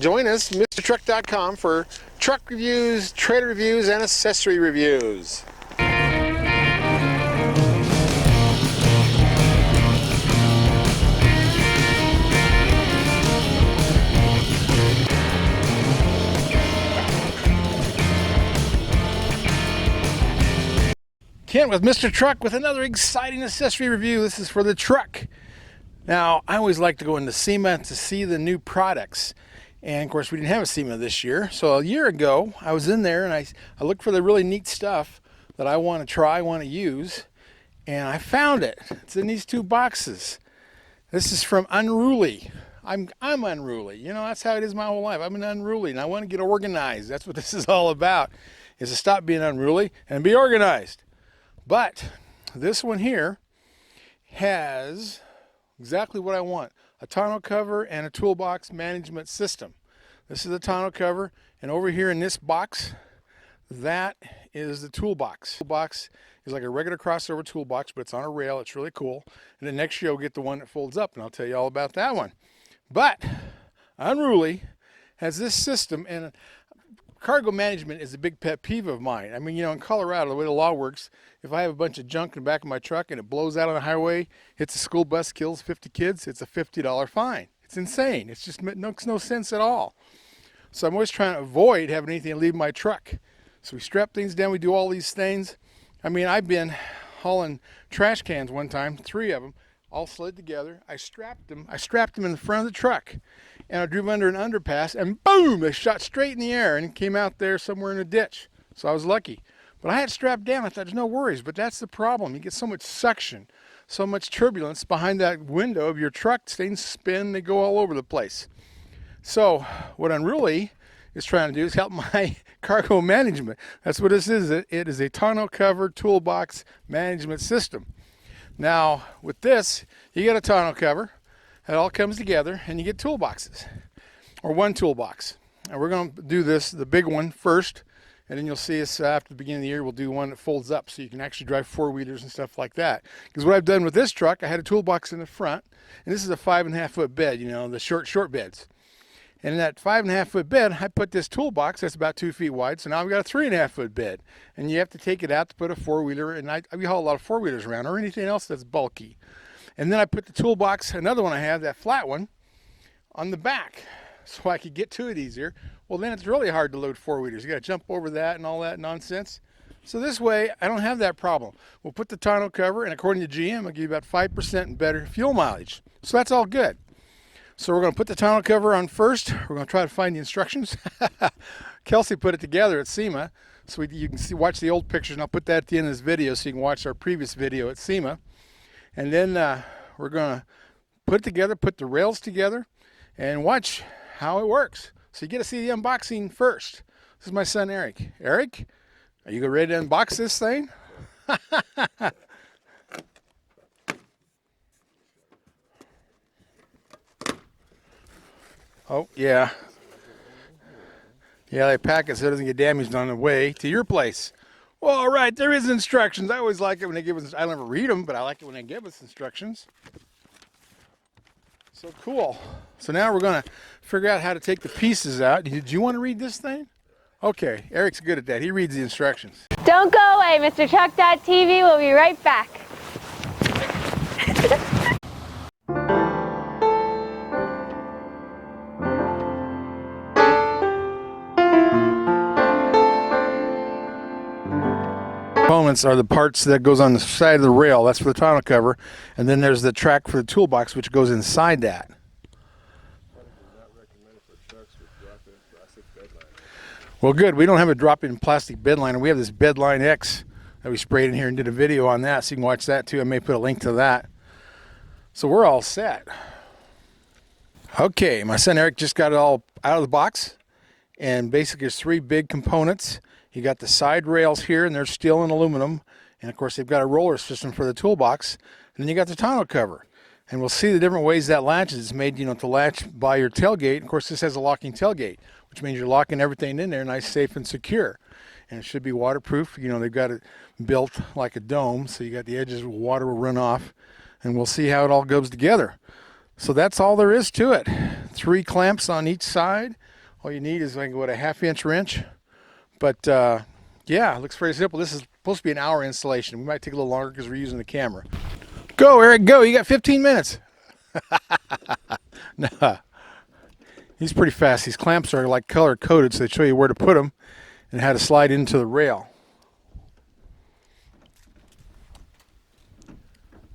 Join us, MrTruck.com, for truck reviews, trailer reviews, and accessory reviews. Kent with Mr. Truck with another exciting accessory review. This is for the truck. Now, I always like to go into SEMA to see the new products. And of course, we didn't have a SEMA this year. So a year ago, I was in there and I looked for the really neat stuff that I want to try, want to use. And I found it. It's in these two boxes. This is from Unruli. I'm unruly. You know, that's how it is my whole life. I'm an unruly and I want to get organized. That's what this is all about, is to stop being unruly and be organized. But this one here has exactly what I want: a tonneau cover and a toolbox management system. This is the tonneau cover, and over here in this box, that is the toolbox. Toolbox is like a regular crossover toolbox, but it's on a rail. It's really cool. And then next year you'll get the one that folds up, and I'll tell you all about that one. But Unruli has this system, and cargo management is a big pet peeve of mine. I mean, you know, in Colorado, the way the law works, if I have a bunch of junk in the back of my truck and it blows out on the highway, hits a school bus, kills 50 kids, it's a $50 fine. It's insane. It's just makes no sense at all. So I'm always trying to avoid having anything leave my truck. So we strap things down, we do all these things. I mean, I've been hauling trash cans one time, 3 of them, all slid together. I strapped them in the front of the truck, and I drove under an underpass, and boom, they shot straight in the air and came out there somewhere in a ditch. So I was lucky. But I had it strapped down. I thought, there's no worries. But that's the problem. You get so much suction, so much turbulence behind that window of your truck. Things spin, they go all over the place. So what Unruli is trying to do is help my cargo management. That's what this is. It is a tonneau cover toolbox management system. Now, with this, you get a tonneau cover. It all comes together, and you get toolboxes, or one toolbox. And we're going to do this, the big one, first, and then you'll see us after the beginning of the year, we'll do one that folds up so you can actually drive 4-wheelers and stuff like that. Because what I've done with this truck, I had a toolbox in the front, and this is a 5.5-foot bed, you know, the short beds. And in that 5.5-foot bed, I put this toolbox that's about 2 feet wide, so now I've got a 3.5-foot bed. And you have to take it out to put a 4-wheeler, and we haul a lot of 4-wheelers around, or anything else that's bulky. And then I put the toolbox, another one I have, that flat one, on the back so I could get to it easier. Well, then it's really hard to load 4-wheelers. You got to jump over that and all that nonsense. So this way, I don't have that problem. We'll put the tonneau cover, and according to GM, I'll give you about 5% better fuel mileage. So that's all good. So we're going to put the tonneau cover on first. We're going to try to find the instructions. Kelsey put it together at SEMA, so you can watch the old pictures, and I'll put that at the end of this video so you can watch our previous video at SEMA. And then we're going to put it together, put the rails together, and watch how it works. So you get to see the unboxing first. This is my son, Eric. Eric, are you ready to unbox this thing? Oh, yeah. Yeah, they pack it so it doesn't get damaged on the way to your place. Well, all right, there is instructions. I always like it when they give us, I never read them, but I like it when they give us instructions. So cool. So now we're going to figure out how to take the pieces out. Did you want to read this thing? Okay, Eric's good at that. He reads the instructions. Don't go away, Mr. Truck.tv. We'll be right back. Components are the parts that goes on the side of the rail. That's for the tonneau cover. And then there's the track for the toolbox, which goes inside that. Well, good. We don't have a drop-in plastic bed liner. We have this Bedline X that we sprayed in here and did a video on that, so you can watch that too. I may put a link to that. So we're all set. Okay, my son Eric just got it all out of the box. And basically there's 3 big components. You got the side rails here, and they're steel and aluminum. And of course, they've got a roller system for the toolbox. And then you got the tonneau cover. And we'll see the different ways that latches. It's made, you know, to latch by your tailgate. Of course, this has a locking tailgate, which means you're locking everything in there nice, safe, and secure. And it should be waterproof. You know, they've got it built like a dome, so you got the edges where water will run off. And we'll see how it all goes together. So that's all there is to it. 3 clamps on each side. All you need is like what, a 1/2-inch wrench. But yeah, it looks very simple. This is supposed to be an hour installation. We might take a little longer because we're using the camera. Go, Eric, go. You got 15 minutes. Nah. He's pretty fast. These clamps are like color coded, so they show you where to put them and how to slide into the rail.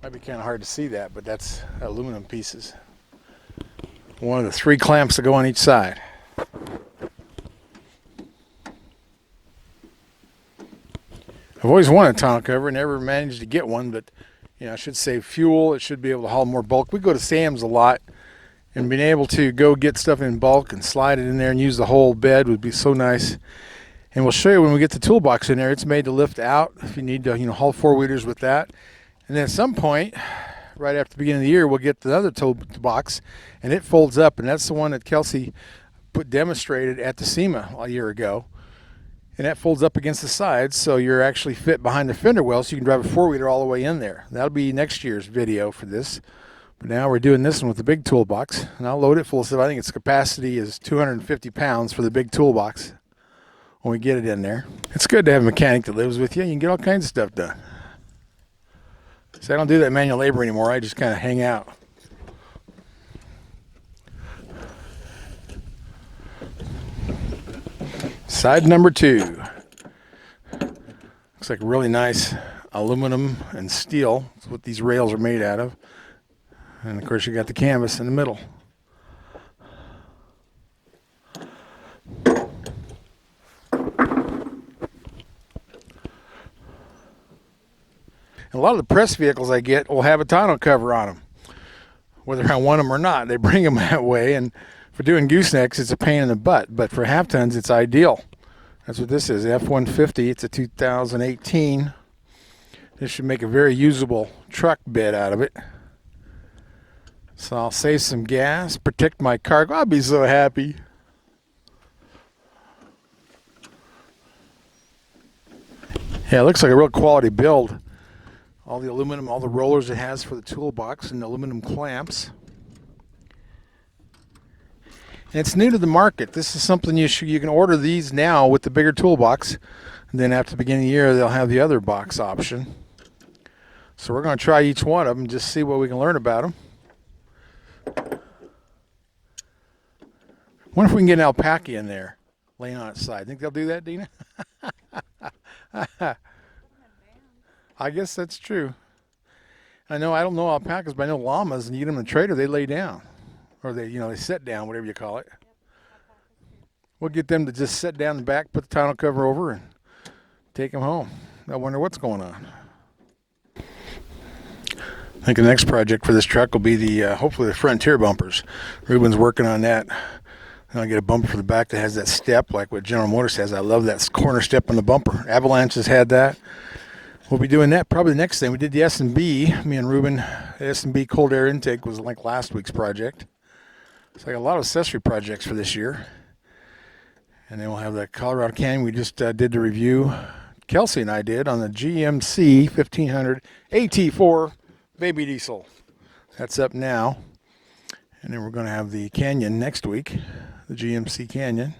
Might be kind of hard to see that, but that's aluminum pieces. One of the 3 clamps that go on each side. I've always wanted a tonneau cover, never managed to get one, but you know, it should save fuel. It should be able to haul more bulk. We go to Sam's a lot, and being able to go get stuff in bulk and slide it in there and use the whole bed would be so nice. And we'll show you when we get the toolbox in there. It's made to lift out if you need to, you know, haul 4-wheelers with that. And then at some point, right after the beginning of the year, we'll get the other toolbox, and it folds up, and that's the one that Kelsey demonstrated at the SEMA a year ago. And that folds up against the sides, so you're actually fit behind the fender well, so you can drive a 4-wheeler all the way in there. That'll be next year's video for this. But now we're doing this one with the big toolbox, and I'll load it full of stuff. I think its capacity is 250 pounds for the big toolbox when we get it in there. It's good to have a mechanic that lives with you. You can get all kinds of stuff done. So I don't do that manual labor anymore. I just kind of hang out. Side number 2. Looks like really nice aluminum and steel. That's what these rails are made out of. And of course you got the canvas in the middle. And a lot of the press vehicles I get will have a tonneau cover on them, whether I want them or not. They bring them that way, and for doing goosenecks, it's a pain in the butt. But for half tons, it's ideal. That's what this is, F-150. It's a 2018. This should make a very usable truck bed out of it. So I'll save some gas, protect my cargo. I'll be so happy. Yeah, it looks like a real quality build. All the aluminum, all the rollers it has for the toolbox, and the aluminum clamps. And it's new to the market. This is something you can order these now with the bigger toolbox, and then after the beginning of the year they'll have the other box option. So we're going to try each one of them, just see what we can learn about them. Wonder if we can get an alpaca in there, laying on its side. Think they'll do that, Dina? I guess that's true. I don't know alpacas, but I know llamas, and you get them in a trailer, they lay down. Or they sit down, whatever you call it. We'll get them to just sit down in the back, put the tonneau cover over, and take them home. I wonder what's going on. I think the next project for this truck will be the hopefully the Frontier bumpers. Ruben's working on that. And I'll get a bumper for the back that has that step like what General Motors has. I love that corner step on the bumper. Avalanche has had that. We'll be doing that probably the next thing. We did the S&B. Me and Ruben, the S&B cold air intake was like last week's project. So I got a lot of accessory projects for this year. And then we'll have the Colorado Canyon we just did the review. Kelsey and I did on the GMC 1500 AT4 baby diesel. That's up now. And then we're going to have the Canyon next week, the GMC Canyon.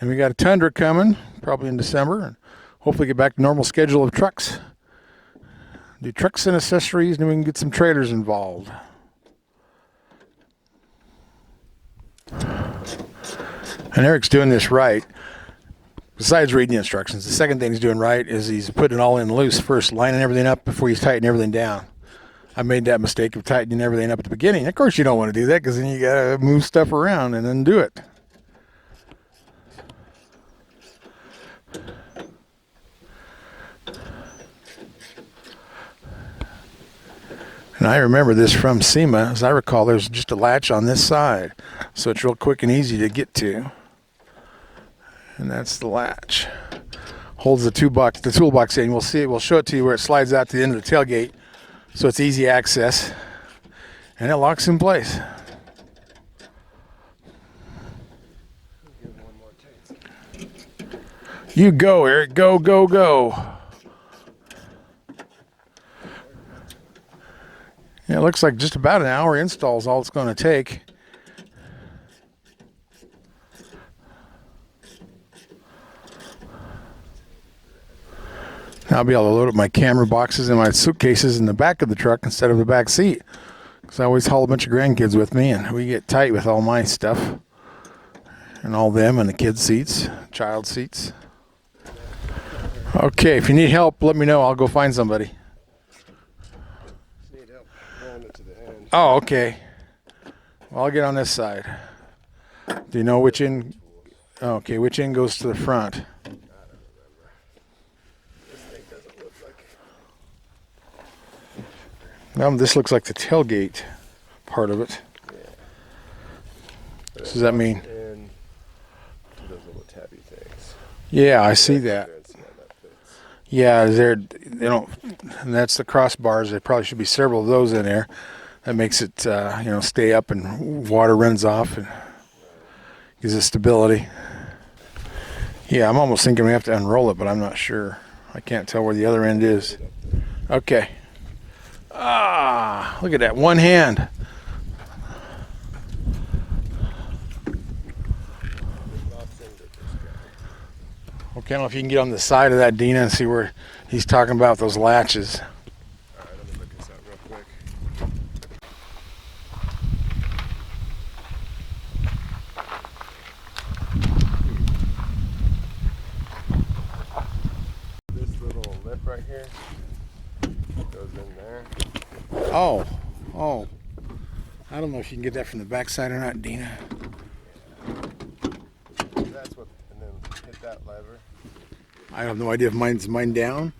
And we got a Tundra coming probably in December. And hopefully get back to normal schedule of trucks. Do trucks and accessories, and then we can get some trailers involved. And Eric's doing this right. Besides reading the instructions, the second thing he's doing right is he's putting it all in loose first, lining everything up before he's tightening everything down. I made that mistake of tightening everything up at the beginning. Of course you don't want to do that because then you got to move stuff around and undo it. And I remember this from SEMA. As I recall, there's just a latch on this side. So it's real quick and easy to get to. And that's the latch. Holds the toolbox in. We'll see it. We'll show it to you where it slides out to the end of the tailgate. So it's easy access. And it locks in place. You go, Eric. Go, go, go. Yeah, it looks like just about an hour install is all it's going to take. I'll be able to load up my camera boxes and my suitcases in the back of the truck instead of the back seat. Because I always haul a bunch of grandkids with me, and we get tight with all my stuff. And all them and the kids' seats, child seats. Okay, if you need help, let me know. I'll go find somebody. Need help rolling it to the end. Oh, okay. Well, I'll get on this side. Do you know which end? Oh, okay, which end goes to the front? This looks like the tailgate part of it. Yeah. What does that mean? And those little tabby things. Yeah, I see that. Yeah, they don't, and that's the crossbars. There probably should be several of those in there. That makes it, stay up and water runs off and gives it stability. Yeah, I'm almost thinking we have to unroll it, but I'm not sure. I can't tell where the other end is. Okay. Ah, look at that, one hand. Okay, I don't know if you can get on the side of that, Dina, and see where he's talking about those latches. All right, let me look this up real quick. This little lip right here goes in there. Oh. I don't know if you can get that from the back side or not, Dina. That's what, and then hit that lever. I have no idea if mine's down.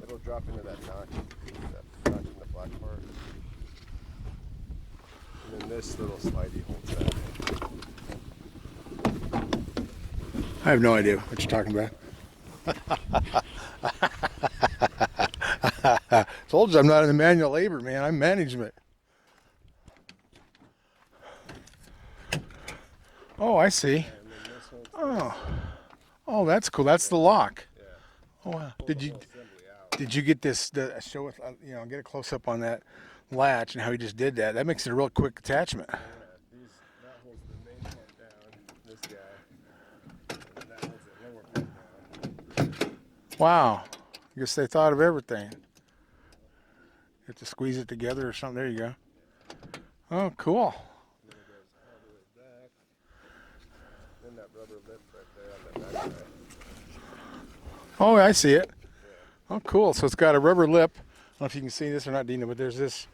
It'll drop into that notch in the black part. And then this little slidey holds that. I have no idea what you're talking about. Told you I'm not in the manual labor, man. I'm management. Oh, I see. Oh, that's cool. That's the lock. Yeah. Oh, wow. Did you get this? Show it. Get a close up on that latch and how he just did that. That makes it a real quick attachment. Yeah, that holds the main pump down. This guy. And that holds the lower pump down. Wow. I guess they thought of everything. You have to squeeze it together or something. There you go. Oh, cool. Then it goes all the way back. Then that rubber lip right there on the back side. Oh, I see it. Oh, cool. So it's got a rubber lip. I don't know if you can see this or not, Dina, but there's this.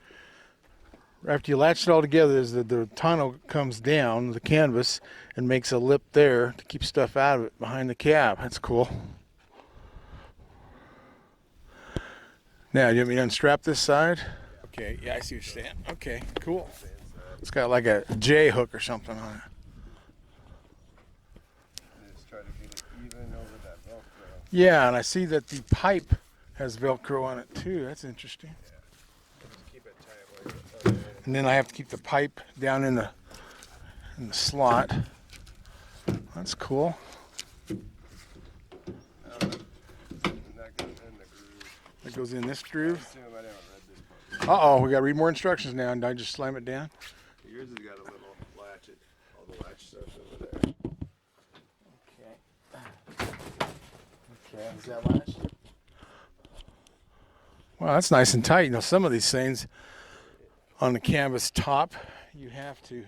After you latch it all together, there's the tonneau comes down, the canvas, and makes a lip there to keep stuff out of it behind the cab. That's cool. Now, do you want me to unstrap this side? Okay, yeah, I see what you're saying. Okay, cool. It's got like a J hook or something on it. Just try to get it even over that Velcro. Yeah, and I see that the pipe has Velcro on it too. That's interesting. Yeah. Just keep it tight while you're on it. And then I have to keep the pipe down in the slot. That's cool. And that goes in the groove. It goes in this I groove. assume I haven't read this part. Uh-oh, we got to read more instructions now. And I just slam it down? Yours has got a little latch. All the latch stuff's over there. Okay, is that latch? Wow, that's nice and tight. Some of these things on the canvas top, you have to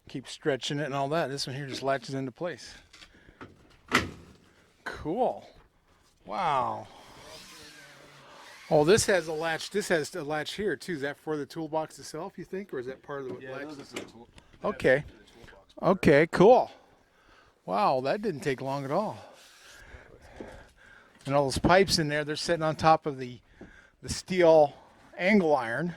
keep stretching it and all that. This one here just latches into place. Cool. Wow. Oh, this has a latch. This has a latch here too. Is that for the toolbox itself, you think, or is that part of the latch? Those are for the tool. Okay. For the toolbox part. Okay, cool. Wow, that didn't take long at all. And all those pipes in there, they're sitting on top of the steel angle iron,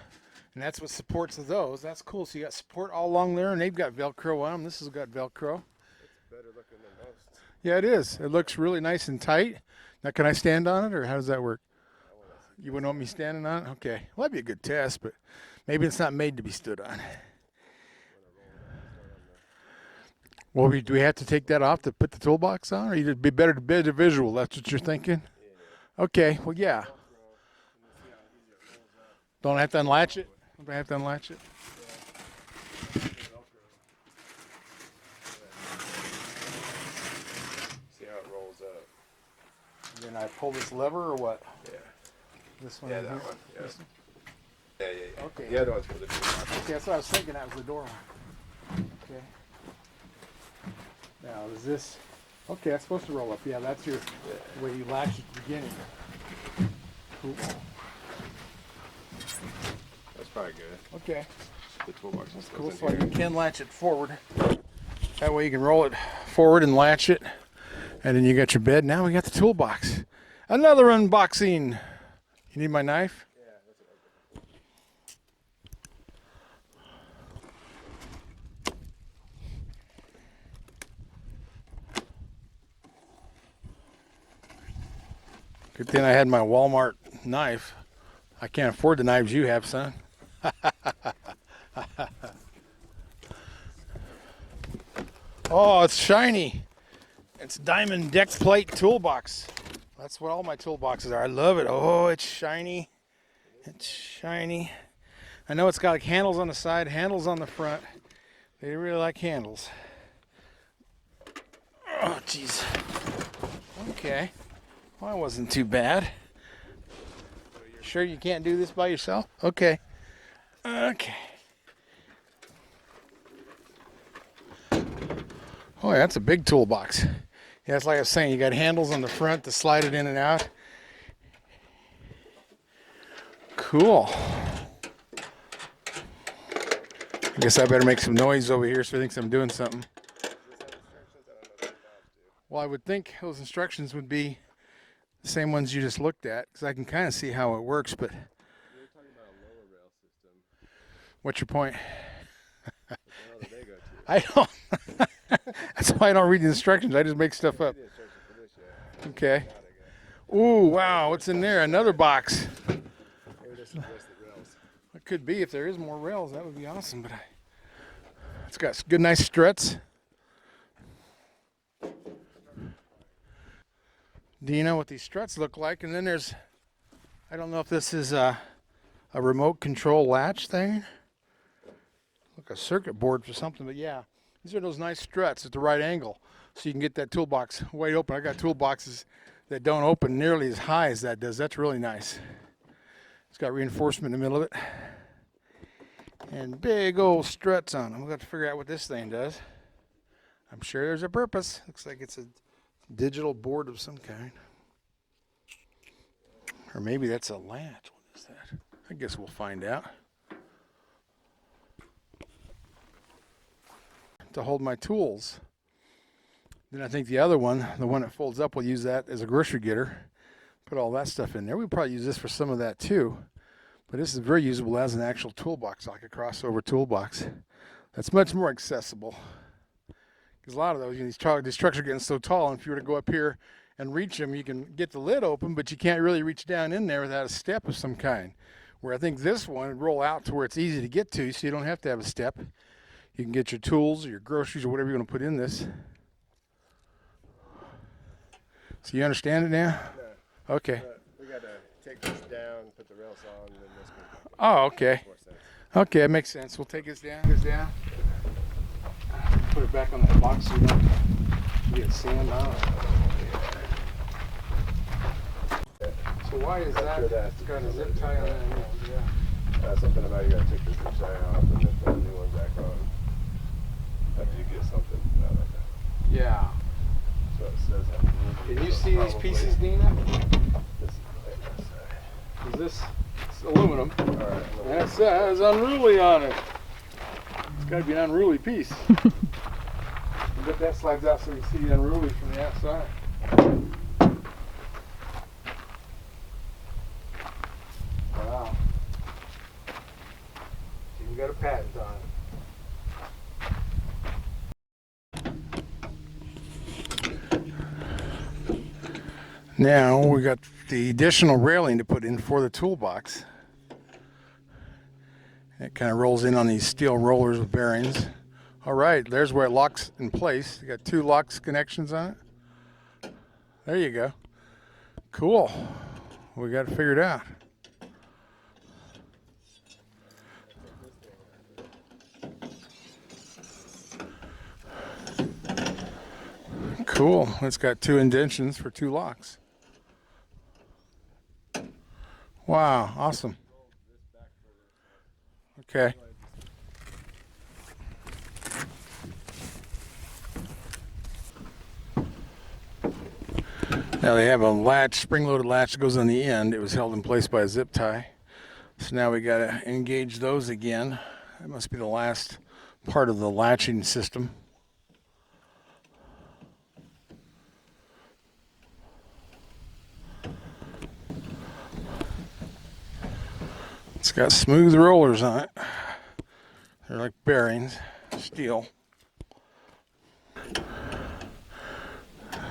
and that's what supports those. That's cool. So you got support all along there, and they've got Velcro on them. This has got Velcro. It's better looking than most. Yeah, it is. It looks really nice and tight. Now, can I stand on it, or how does that work? You wouldn't want me standing on it? Okay. Well, that'd be a good test, but maybe it's not made to be stood on. Well, do we have to take that off to put the toolbox on, or it'd be better to bid a visual? That's what you're thinking? Okay. Well, yeah. Don't have to unlatch it? Do I have to unlatch it? See how it rolls up. Then I pull this lever or what? Yeah. This one? Yeah, in that here? one. Yeah. This one? Yeah. Okay. The other one's for the toolbox. Okay, that's what I was thinking. That was the door one. Okay. Now, is this... Okay, that's supposed to roll up. Yeah, that's your the way you latch at the beginning. Cool. That's probably good. Okay. The toolbox is Cool. in So here. you can latch it forward. That way you can roll it forward and latch it. And then you got your bed. Now we got the toolbox. Another unboxing. You need my knife? Yeah, that's what I Good thing I had my Walmart knife. I can't afford the knives you have, son. Oh, it's shiny. It's diamond deck plate toolbox. That's what all my toolboxes are. I love it. Oh, it's shiny. It's shiny. I know it's got like handles on the side, handles on the front. They really like handles. Oh, jeez. Okay. Well, that wasn't too bad. Sure you can't do this by yourself? Okay. Okay. Oh, yeah, that's a big toolbox. Yeah, it's like I was saying, you got handles on the front to slide it in and out. Cool. I guess I better make some noise over here so he thinks I'm doing something. Well, I would think those instructions would be the same ones you just looked at, because I can kind of see how it works, but... You're talking about a lower rail system. What's your point? What rail do they go to? I don't... That's why I don't read the instructions. I just make stuff up. The instructions for this yet. Okay. Ooh, wow, what's in there? Another box. Maybe this is just the rails. It could be. If there is more rails, that would be awesome, but it's got some good, nice struts. Do you know what these struts look like? And then there's, I don't know if this is a remote control latch thing. Like a circuit board for something, but yeah. These are those nice struts at the right angle, so you can get that toolbox wide open. I got toolboxes that don't open nearly as high as that does. That's really nice. It's got reinforcement in the middle of it. And big old struts on them. We'll have to figure out what this thing does. I'm sure there's a purpose. Looks like it's a digital board of some kind. Or maybe that's a latch. What is that? I guess we'll find out. To hold my tools. Then I think the other one, the one that folds up, we'll use that as a grocery getter. Put all that stuff in there. We'll probably use this for some of that too. But this is very usable as an actual toolbox, like a crossover toolbox. That's much more accessible. Because a lot of those, these trucks are getting so tall, and if you were to go up here and reach them, you can get the lid open, but you can't really reach down in there without a step of some kind. Where I think this one would roll out to where it's easy to get to, so you don't have to have a step. You can get your tools or your groceries or whatever you're going to put in this. So you understand it now? No. Okay. We got to take this down, put the rails on, and then this can Oh, okay. more sense. Okay, that makes sense. We'll take this down. Put it back on that box so we don't get sand on it. So why is that? It's got a zip tie on that. Yeah. Something about you got to take the zip tie off and then put a new one back on. After you get something out like that. Yeah. So it says Can you see these pieces, Dina? This is the left side. Is this it's aluminum? All right. And it says Unruli on it. It's got to be an Unruli piece. I bet that slides out so you can see the Unruli from the outside. Wow. Even got a patent on it. Now we got the additional railing to put in for the toolbox. It kind of rolls in on these steel rollers with bearings. All right, there's where it locks in place. You got two locks connections on it. There you go. Cool. We got to figure it out. Cool. It's got 2 indentions for 2 locks. Wow, awesome. Okay. Now they have a latch, spring-loaded latch that goes on the end. It was held in place by a zip tie. So now we got to engage those again. That must be the last part of the latching system. It's got smooth rollers on it. They're like bearings, steel.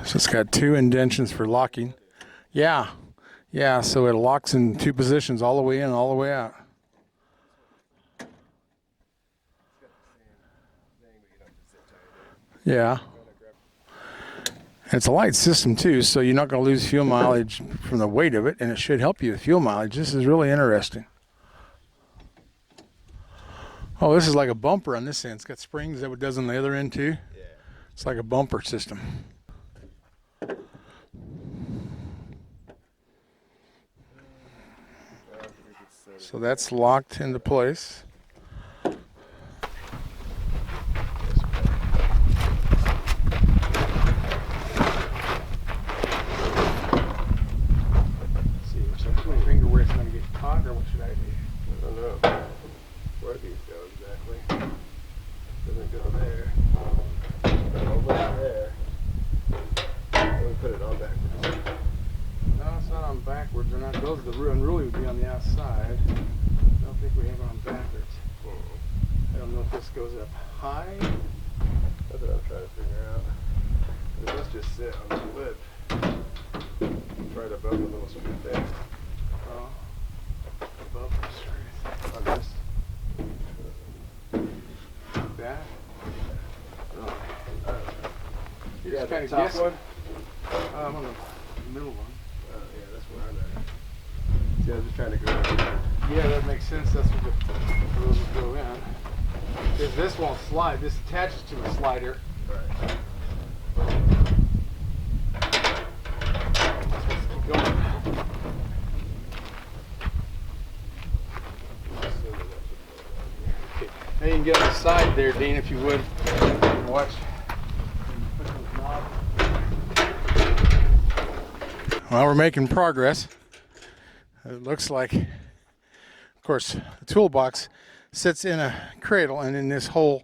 So it's got 2 indentions for locking. Yeah, so it locks in 2 positions, all the way in and all the way out. Yeah. And it's a light system too, so you're not going to lose fuel mileage from the weight of it, and it should help you with fuel mileage. This is really interesting. Oh, this is like a bumper on this end. It's got springs. Is that what it does on the other end too? Yeah. It's like a bumper system. So that's locked into place. Backwards or not, those the Unruli would be on the outside. I don't think we have it on backwards. I don't know if this goes up high. That's what I'm trying to figure out. It must just sit on the lip right above the little screw there. Oh, above the screw. On this. Like that? Oh. You just kind of top guess one? I'm on the middle one. Yeah, that's where I'm at. See, I was just trying to go over there. Yeah, that makes sense. That's where those would go in. If this won't slide, this attaches to a slider. Right. Keep going. Okay. Now you can get on the side there, Dean, if you would. Watch. Well, we're making progress. It looks like, of course, the toolbox sits in a cradle, and then this whole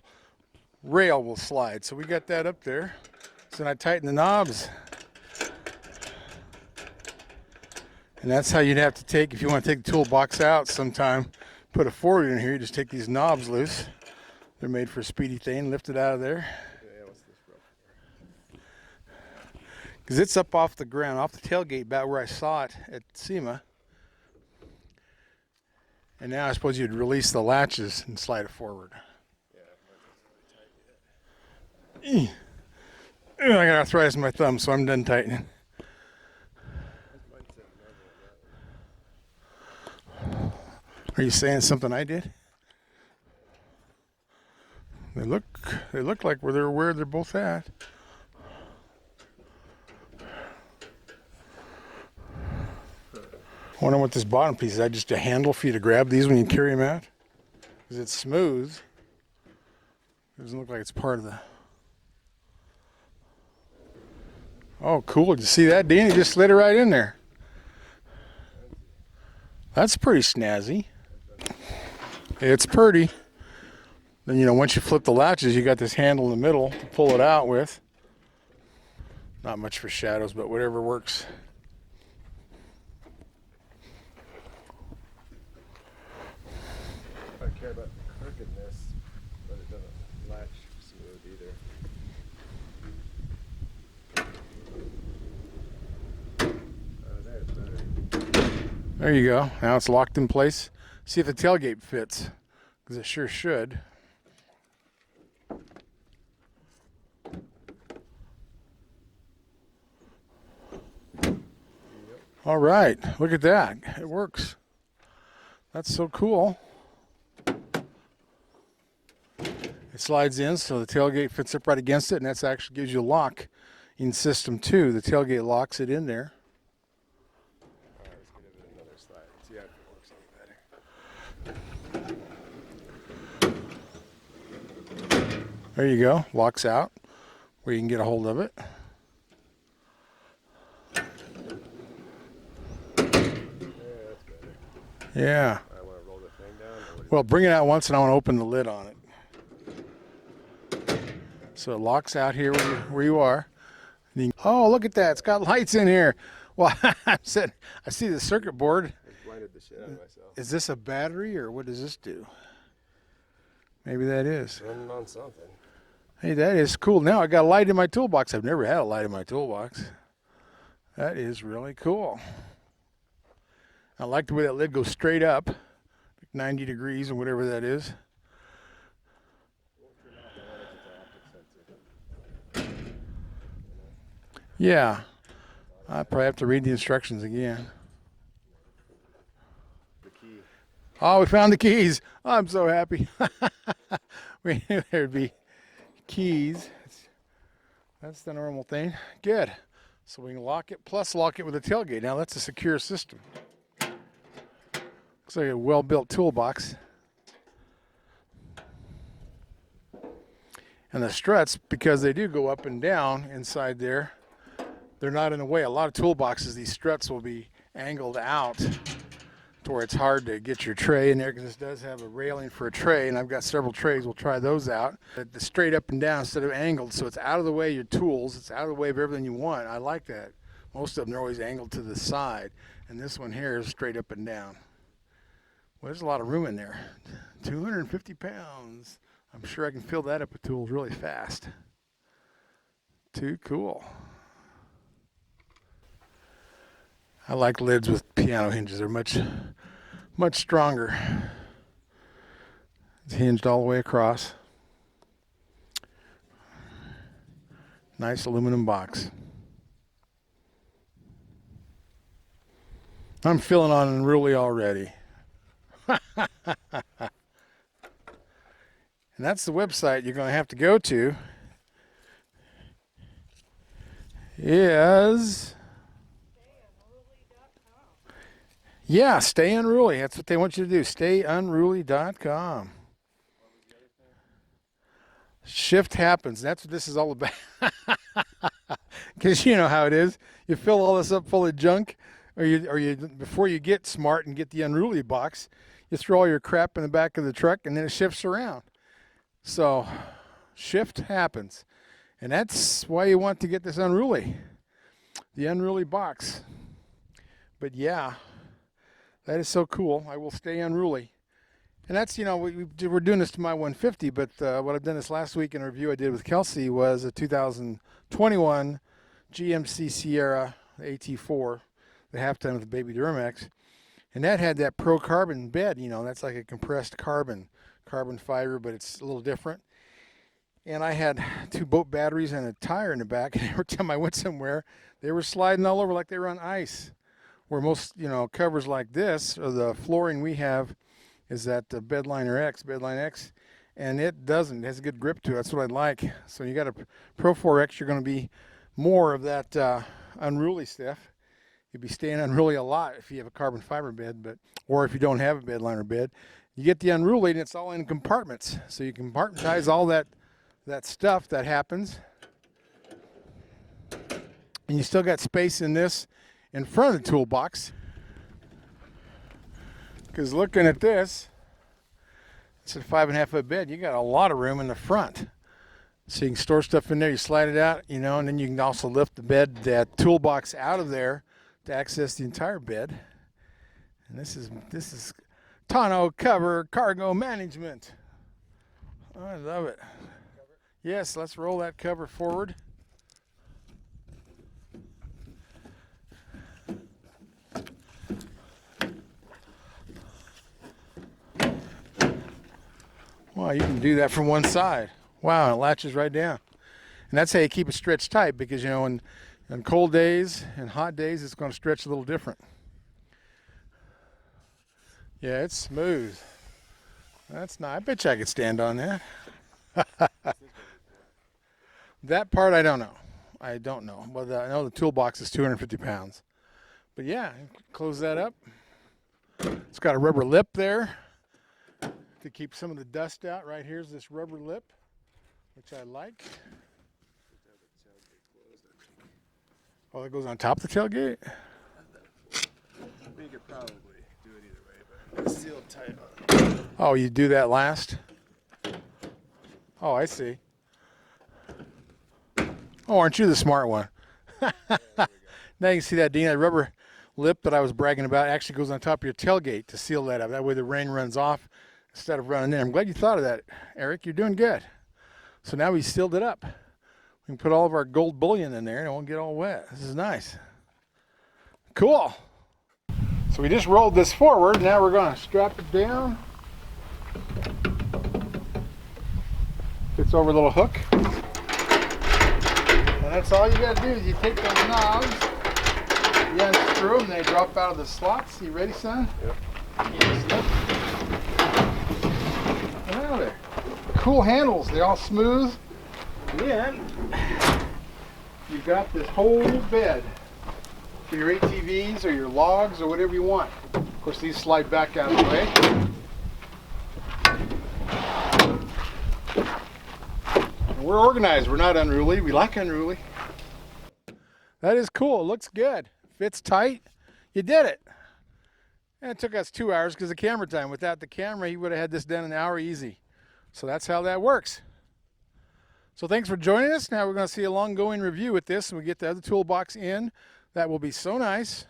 rail will slide. So we got that up there. So then I tighten the knobs. And that's how you'd have to take, if you want to take the toolbox out sometime, put a forward in here, you just take these knobs loose. They're made for a speedy thing, lift it out of there. Because it's up off the ground, off the tailgate, about where I saw it at SEMA. And now I suppose you'd release the latches and slide it forward. I got arthritis in my thumb, so I'm done tightening. Are you saying something I did? They look like they're where they're both at. I wonder what this bottom piece is. Is that just a handle for you to grab these when you carry them out? Because it's smooth. It doesn't look like it's part of the... Oh, cool. Did you see that, Dean? He just slid it right in there. That's pretty snazzy. It's pretty. Then, you know, once you flip the latches, you got this handle in the middle to pull it out with. Not much for shadows, but whatever works. I care about the crookedness, but it doesn't latch smooth either. There's better. There you go. Now it's locked in place. See if the tailgate fits, because it sure should. All right, look at that. It works. That's so cool. It slides in so the tailgate fits up right against it, and that actually gives you a lock system too. The tailgate locks it in there. All right, let's give it another slide. See how it works a little better. There you go. Locks out where you can get a hold of it. Yeah, that's better. Yeah. I want to roll the thing down. Well, bring it out once and I want to open the lid on it. So it locks out here where you are. Oh, look at that. It's got lights in here. Well, I see the circuit board. I blinded the shit out of myself. Is this a battery or what does this do? Maybe that is. Running on something. Hey, that is cool. Now I got a light in my toolbox. I've never had a light in my toolbox. That is really cool. I like the way that lid goes straight up, 90 degrees or whatever that is. Yeah, I probably have to read the instructions again. The key. Oh, we found the keys. I'm so happy. We knew there'd be keys. That's the normal thing. Good. So we can lock it, plus lock it with a tailgate. Now that's a secure system. Looks like a well-built toolbox. And the struts, because they do go up and down inside there, they're not in the way. A lot of toolboxes, these struts will be angled out to where it's hard to get your tray in there, because this does have a railing for a tray, and I've got several trays. We'll try those out. But the straight up and down instead of angled, so it's out of the way of your tools. It's out of the way of everything you want. I like that. Most of them are always angled to the side, and this one here is straight up and down. Well, there's a lot of room in there. 250 pounds. I'm sure I can fill that up with tools really fast. Too cool. I like lids with piano hinges. They're much stronger. It's hinged all the way across. Nice aluminum box. I'm feeling on Unruli already. And that's the website you're going to have to go to. Is yeah, stay Unruli. That's what they want you to do. StayUnruli.com. Shift happens. That's what this is all about. Because you know how it is. You fill all this up full of junk, or you before you get smart and get the Unruli box, you throw all your crap in the back of the truck, and then it shifts around. So, shift happens. And that's why you want to get this Unruli, the Unruli box. But yeah, that is so cool. I will stay Unruli. And that's, you know, we're doing this to my 150, but what I've done this last week in a review I did with Kelsey was a 2021 GMC Sierra AT4, the halftime with the Baby Duramax. And that had that Pro Carbon bed, you know, that's like a compressed carbon fiber, but it's a little different. And I had 2 boat batteries and a tire in the back, and every time I went somewhere, they were sliding all over like they were on ice. Where most, you know, covers like this, or the flooring we have, is that Bedline X, and it doesn't. It has a good grip to it. That's what I like. So you got a Pro 4X, you're going to be more of that Unruli stuff. You'll be staying Unruli a lot if you have a carbon fiber bed, or if you don't have a Bedliner bed. You get the Unruli, and it's all in compartments. So you compartmentize all that stuff that happens. And you still got space in this in front of the toolbox. Because looking at this, it's a 5.5 foot bed. You got a lot of room in the front. So you can store stuff in there. You slide it out, you know, and then you can also lift the bed, that toolbox out of there to access the entire bed. And this is Tonneau cover cargo management. I love it. Yes, let's roll that cover forward. Wow, you can do that from one side. Wow, it latches right down. And that's how you keep it stretched tight, because, you know, in cold days and hot days, it's going to stretch a little different. Yeah, it's smooth. That's nice. I bet you I could stand on that. That part, I don't know. I don't know. But I know the Toolbox is 250 pounds. But yeah, close that up. It's got a rubber lip there to keep some of the dust out. Right here's this rubber lip, which I like. Oh, that goes on top of the tailgate? You could probably do it either way, but it's sealed tight. Oh, you do that last? Oh, I see. Oh, aren't you the smart one? Now you can see that, Dean, that rubber lip that I was bragging about actually goes on top of your tailgate to seal that up. That way the rain runs off instead of running in. I'm glad you thought of that, Eric. You're doing good. So now we sealed it up. We can put all of our gold bullion in there and it won't get all wet. This is nice. Cool. So we just rolled this forward. Now we're going to strap it down. Fits over a little hook. And that's all you got to do is you take those knobs, you unscrew them, they drop out of the slots. You ready, son? Yep. Get out of there. Cool handles. They're all smooth. And you've got this whole bed for your ATVs or your logs or whatever you want. Of course, these slide back out of the way. And we're organized. We're not unruly. We like unruly. That is cool. It looks good. Fits tight. You did it. And it took us 2 hours because of camera time. Without the camera, he would have had this done in an hour easy. So that's how that works. So thanks for joining us. Now we're going to see a long going review with this, and we get the other toolbox in. That will be so nice.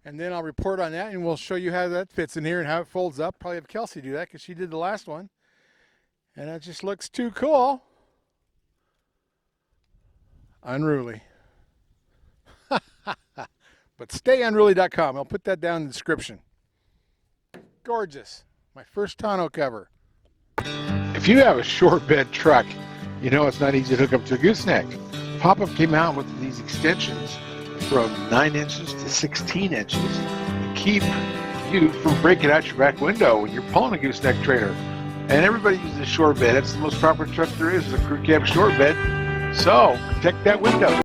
And then I'll report on that, and we'll show you how that fits in here and how it folds up. Probably have Kelsey do that because she did the last one. And it just looks too cool. Unruly. But stay unruli.com. I'll put that down in the description. Gorgeous. My first tonneau cover. If you have a short bed truck, you know it's not easy to hook up to a gooseneck. Pop-Up came out with these extensions from 9 inches to 16 inches to keep you from breaking out your back window when you're pulling a gooseneck trailer. And everybody uses a short bed. That's the most proper truck there is a crew cab short bed. So protect that window.